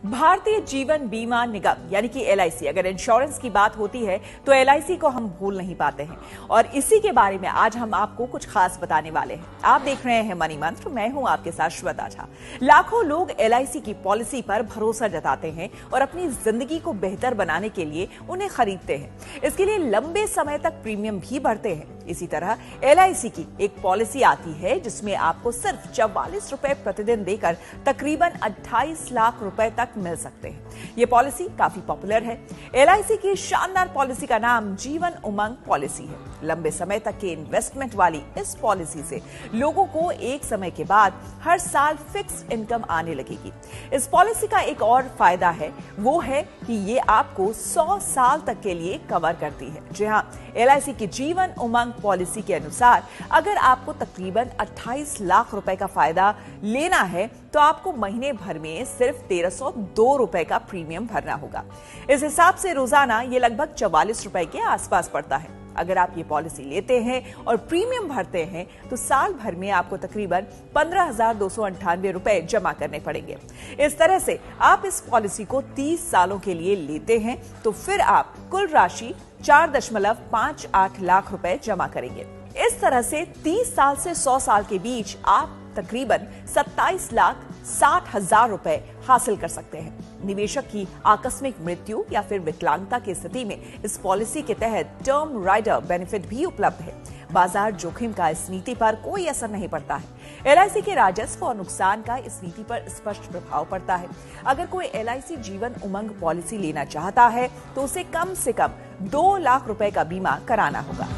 भारतीय जीवन बीमा निगम यानी कि एलआईसी, अगर इंश्योरेंस की बात होती है तो एलआईसी को हम भूल नहीं पाते हैं और इसी के बारे में आज हम आपको कुछ खास बताने वाले हैं। आप देख रहे हैं मनी मंत्र, मैं हूं आपके साथ श्वेता झा। लाखों लोग एलआईसी की पॉलिसी पर भरोसा जताते हैं और अपनी जिंदगी को बेहतर बनाने के लिए उन्हें खरीदते हैं। इसके लिए लंबे समय तक प्रीमियम भी भरते हैं। इसी तरह एलआईसी की एक पॉलिसी आती है जिसमें आपको सिर्फ 44 रुपए प्रतिदिन देकर तकरीबन 28 लाख रुपए तक मिल सकते हैं। ये पॉलिसी काफी पॉपुलर है। एलआईसी की शानदार पॉलिसी का नाम जीवन उमंग पॉलिसी है। लंबे समय तक के इन्वेस्टमेंट वाली इस पॉलिसी से लोगों को एक समय के बाद हर साल फिक्स्ड इनकम आने लगेगी। इस पॉलिसी का एक और फायदा है, वो है कि ये आपको 100 साल तक के लिए कवर करती है। जी हाँ, एलआईसी की जीवन उमंग पॉलिसी के अनुसार अगर आपको तकरीबन 28 लाख रुपए का फायदा लेना है तो आपको महीने भर में सिर्फ 1302 रुपए का प्रीमियम भरना होगा। इस हिसाब से रोजाना ये लगभग 44 रुपए के आसपास पड़ता है। अगर आप ये पॉलिसी लेते हैं और प्रीमियम भरते हैं तो साल भर में आपको तकरीबन 15,298 रुपए जमा करने पड़ेंगे। इस तरह से आप इस पॉलिसी को 30 सालों के लिए लेते हैं तो फिर आप कुल राशि 4.58 लाख रुपए जमा करेंगे। इस तरह से 30 साल से 100 साल के बीच आप तकरीबन 27,60,000 रुपए हासिल कर सकते हैं। निवेशक की आकस्मिक मृत्यु या फिर विकलांगता की स्थिति में इस पॉलिसी के तहत टर्म राइडर बेनिफिट भी उपलब्ध है। बाजार जोखिम का इस नीति पर कोई असर नहीं पड़ता है। एलआईसी के राजस्व और नुकसान का इस नीति पर स्पष्ट प्रभाव पड़ता है। अगर कोई एलआईसी जीवन उमंग पॉलिसी लेना चाहता है तो उसे कम से कम 2 लाख रुपए का बीमा कराना होगा।